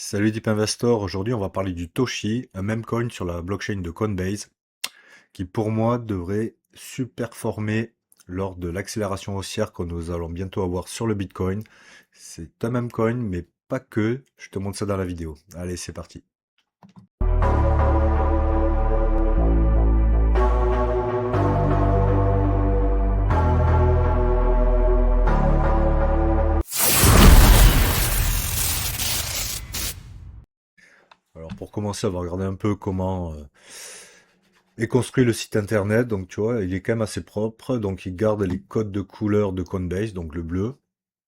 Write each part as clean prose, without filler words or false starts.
Salut Deep Investor, aujourd'hui on va parler du Toshi, un meme coin sur la blockchain de Coinbase, qui pour moi devrait superperformer lors de l'accélération haussière que nous allons bientôt avoir sur le Bitcoin. C'est un meme coin, mais pas que, je te montre ça dans la vidéo. Allez, c'est parti. Alors pour commencer, on va regarder un peu comment est construit le site internet. Donc tu vois, il est quand même assez propre, donc il garde les codes de couleur de Coinbase, donc le bleu.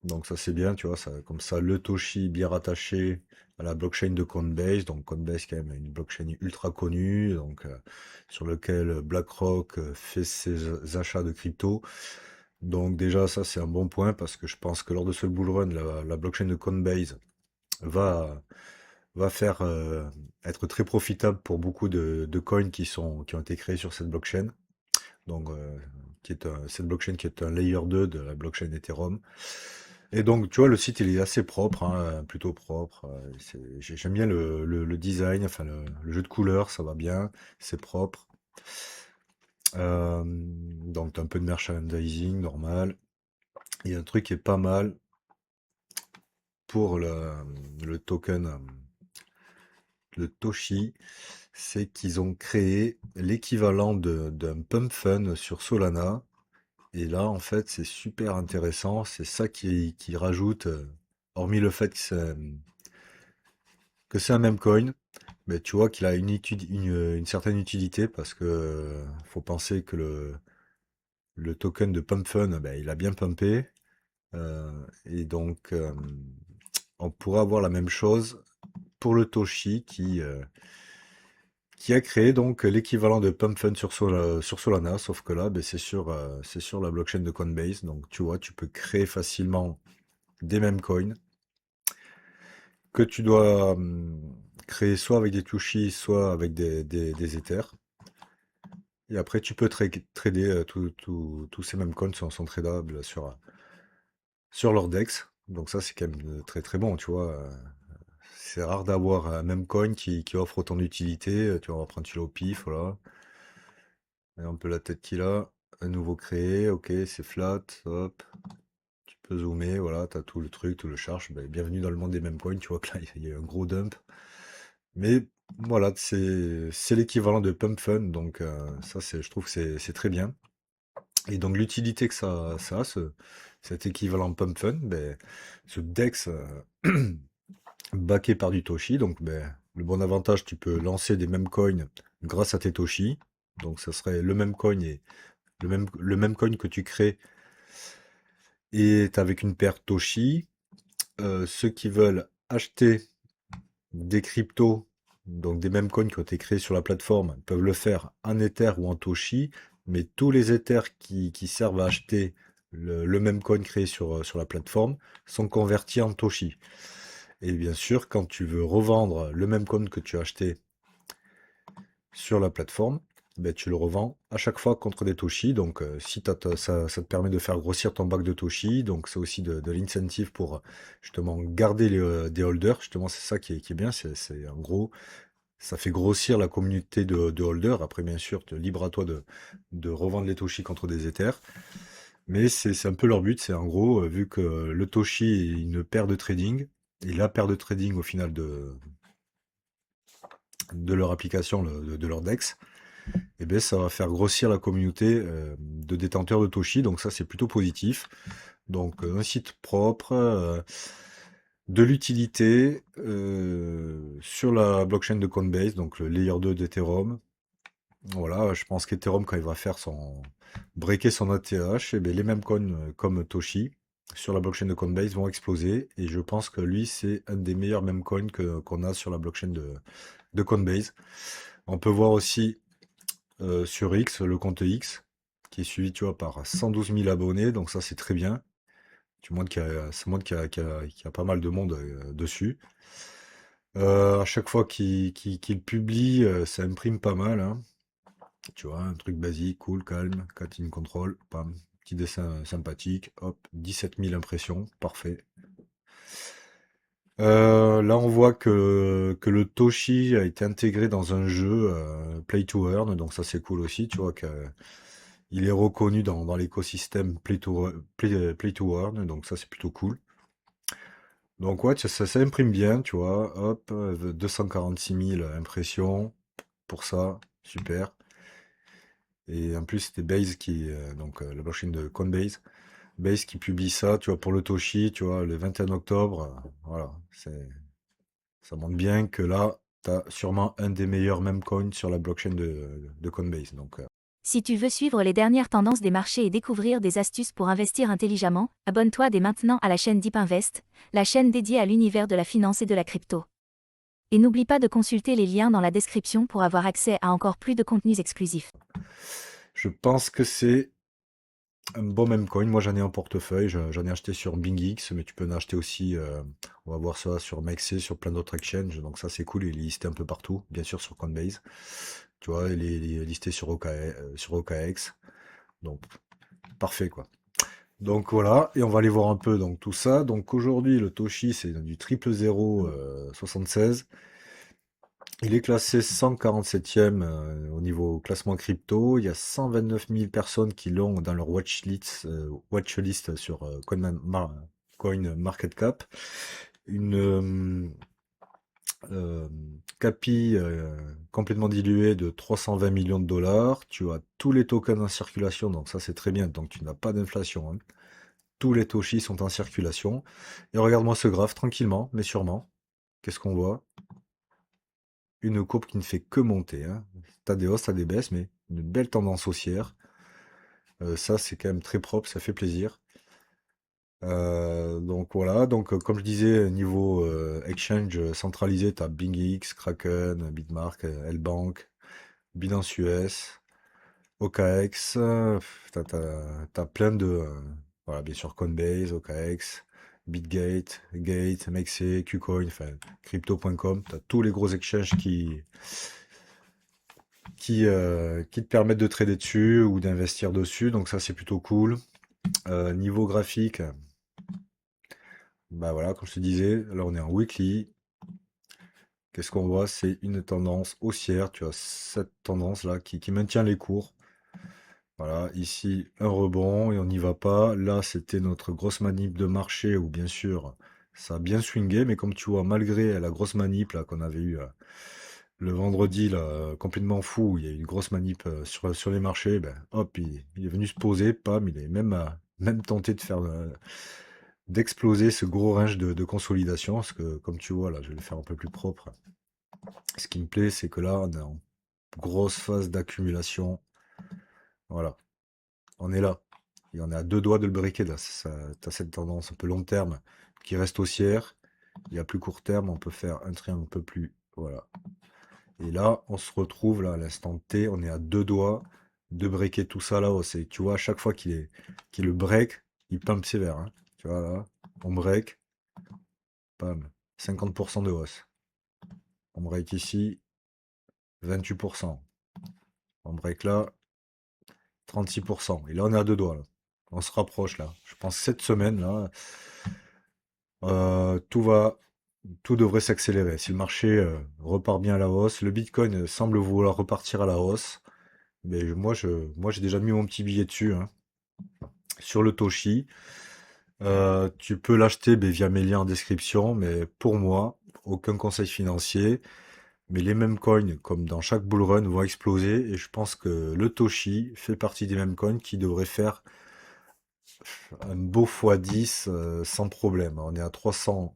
Donc ça c'est bien, tu vois, ça, comme ça le Toshi bien rattaché à la blockchain de Coinbase. Donc Coinbase quand même une blockchain ultra connue, donc sur lequel BlackRock fait ses achats de crypto. Donc déjà ça c'est un bon point parce que je pense que lors de ce bull run, la blockchain de Coinbase va va faire être très profitable pour beaucoup de coins qui ont été créés sur cette blockchain. Donc cette blockchain qui est un layer 2 de la blockchain Ethereum. Et donc, tu vois, le site, il est assez propre, hein, plutôt propre. J'aime bien le design, enfin, le jeu de couleurs, ça va bien, c'est propre. Donc, t'as un peu de merchandising, normal. Il y a un truc qui est pas mal pour le token, le Toshi, c'est qu'ils ont créé l'équivalent d'un pump fund sur Solana. Et là, en fait, c'est super intéressant. C'est ça qui rajoute, hormis le fait que c'est un meme coin, mais tu vois qu'il a une certaine utilité parce que faut penser que le token de Pump Fun, ben, il a bien pumpé. Et donc, on pourra avoir la même chose pour le Toshi qui a créé donc l'équivalent de Pump Fun sur Solana, sauf que là, ben, c'est sur la blockchain de Coinbase. Donc, tu vois, tu peux créer facilement des mêmes coins que tu dois créer soit avec des Toshi, soit avec des Ethers. Et après, tu peux trader tous ces mêmes coins sont tradables sur leur DEX. Donc ça, c'est quand même très très bon, tu vois. C'est rare d'avoir un même coin qui offre autant d'utilité. Tu vois, on va prendre celui-là au pif, voilà. Et un peu la tête qu'il a. Un nouveau créé, ok, c'est flat, hop. Tu peux zoomer, voilà, t'as tout le truc, tout le charge. Ben, bienvenue dans le monde des mêmes coins, tu vois que là, il y a un gros dump. Mais voilà, c'est l'équivalent de Pump Fun, donc ça, je trouve que c'est très bien. Et donc l'utilité que ça a, cet équivalent Pump Fun, ben, ce DEX backé par du Toshi, donc ben, le bon avantage, tu peux lancer des mêmes coins grâce à tes Toshi. Donc ça serait le même coin et le même coin que tu crées est avec une paire Toshi. Ceux qui veulent acheter des cryptos, donc des mêmes coins qui ont été créés sur la plateforme, peuvent le faire en Ether ou en Toshi, mais tous les Ethers qui servent à acheter le même coin créé sur la plateforme sont convertis en Toshi. Et bien sûr, quand tu veux revendre le même coin que tu as acheté sur la plateforme, ben, tu le revends à chaque fois contre des Toshi. Donc, si ça te permet de faire grossir ton bac de Toshi, donc c'est aussi de l'incentive pour justement garder des holders. Justement, c'est ça qui est bien. C'est en gros, ça fait grossir la communauté de holders. Après, bien sûr, libre à toi de revendre les Toshi contre des Ethers. Mais c'est un peu leur but. C'est en gros, vu que le Toshi est une paire de trading, et la paire de trading au final de leur application, de leur DEX, et bien, ça va faire grossir la communauté de détenteurs de Toshi. Donc ça, c'est plutôt positif. Donc un site propre, de l'utilité sur la blockchain de Coinbase, donc le layer 2 d'Ethereum. Voilà, je pense qu'Ethereum, quand il va faire breaker son ATH, et bien, les mêmes coins comme Toshi sur la blockchain de Coinbase vont exploser. Et je pense que lui, c'est un des meilleurs mêmes coins qu'on a sur la blockchain de Coinbase. On peut voir aussi sur X, le compte X, qui est suivi, tu vois, par 112 000 abonnés. Donc ça, c'est très bien. Ça montre qu'il y a pas mal de monde dessus. À chaque fois qu'il publie, ça imprime pas mal, hein. Tu vois, un truc basique, cool, calme, cut in control, pam, petit dessin sympathique, hop, 17 000 impressions, parfait. Là, on voit que le Toshi a été intégré dans un jeu Play to Earn, donc ça c'est cool aussi, tu vois, il est reconnu dans l'écosystème Play to Earn, donc ça c'est plutôt cool. Donc ouais, ça imprime bien, tu vois, hop, 246 000 impressions pour ça, super. Et en plus, c'était Base la blockchain de Coinbase, Base qui publie ça, tu vois, pour le Toshi, tu vois, le 21 octobre, voilà, ça montre bien que là, tu as sûrement un des meilleurs meme coins sur la blockchain de Coinbase. Donc, Si tu veux suivre les dernières tendances des marchés et découvrir des astuces pour investir intelligemment, abonne-toi dès maintenant à la chaîne Deep Invest, la chaîne dédiée à l'univers de la finance et de la crypto. Et n'oublie pas de consulter les liens dans la description pour avoir accès à encore plus de contenus exclusifs. je pense que c'est un bon meme coin. Moi, j'en ai en portefeuille. J'en ai acheté sur BingX, mais tu peux en acheter aussi. On va voir ça sur MexC, sur plein d'autres exchanges. Donc, ça, c'est cool. Il est listé un peu partout. Bien sûr, sur Coinbase. Tu vois, il est listé sur sur OKX. Donc, parfait, quoi. Donc voilà, et on va aller voir un peu donc tout ça. Donc aujourd'hui, le Toshi, c'est du 000 76. Il est classé 147e au niveau classement crypto. Il y a 129 000 personnes qui l'ont dans leur watchlist sur CoinMarketCap. Une capi complètement diluée de 320 millions de dollars. Tu as tous les tokens en circulation, donc ça c'est très bien. Donc tu n'as pas d'inflation, hein. Tous les Toshi sont en circulation. Et regarde-moi ce graphe tranquillement, mais sûrement. Qu'est-ce qu'on voit? Une courbe qui ne fait que monter, hein. T'as des hausses, t'as des baisses, mais une belle tendance haussière. Ça, c'est quand même très propre, ça fait plaisir. Donc voilà, donc comme je disais, niveau exchange centralisé, t'as BingX, Kraken, Bitmark, Lbank, Binance US, OKX, t'as plein voilà, bien sûr Coinbase, OKX, Bitgate, Gate, MEXC, KuCoin, enfin crypto.com, t'as tous les gros exchanges qui te permettent de trader dessus ou d'investir dessus, donc ça c'est plutôt cool. Niveau graphique, bah voilà, comme je te disais, là on est en weekly. Qu'est-ce qu'on voit? C'est une tendance haussière, tu as cette tendance là qui maintient les cours. Voilà, ici un rebond et on n'y va pas. Là, c'était notre grosse manip de marché où bien sûr ça a bien swingé, mais comme tu vois, malgré la grosse manip là qu'on avait eue le vendredi là, complètement fou, où il y a eu une grosse manip sur les marchés, ben hop, il est venu se poser, pam, il est même tenté de faire d'exploser ce gros range de consolidation, parce que comme tu vois là, je vais le faire un peu plus propre. Ce qui me plaît, c'est que là, on est en grosse phase d'accumulation. Voilà. On est là. Et on est à deux doigts de le briquer là. T'as cette tendance un peu long terme qui reste haussière. Et à plus court terme, on peut faire un triangle un peu plus. Voilà. Et là, on se retrouve là à l'instant T. On est à deux doigts de breaker tout ça là-haut. C'est, tu vois, à chaque fois qu'il le break, il pump sévère, hein. Tu vois là, on break, pam, 50% de hausse. On break ici, 28%. On break là, 36%. Et là, on est à deux doigts, là. On se rapproche là. Je pense cette semaine là, euh, tout va, tout devrait s'accélérer. Si le marché repart bien à la hausse, le Bitcoin semble vouloir repartir à la hausse. Mais moi, j'ai déjà mis mon petit billet dessus, hein, sur le Toshi. Tu peux l'acheter via mes liens en description, mais pour moi, aucun conseil financier. Mais les mêmes coins, comme dans chaque bull run, vont exploser. Et je pense que le Toshi fait partie des mêmes coins qui devraient faire un beau x10 sans problème. On est à 300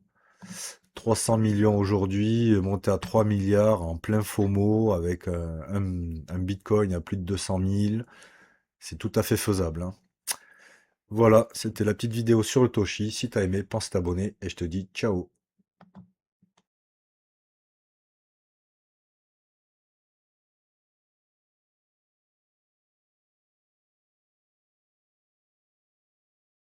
millions aujourd'hui, monté à 3 milliards en plein FOMO avec un Bitcoin à plus de 200 000. C'est tout à fait faisable, hein. Voilà, c'était la petite vidéo sur le Toshi. Si t'as aimé, pense t'abonner et je te dis ciao.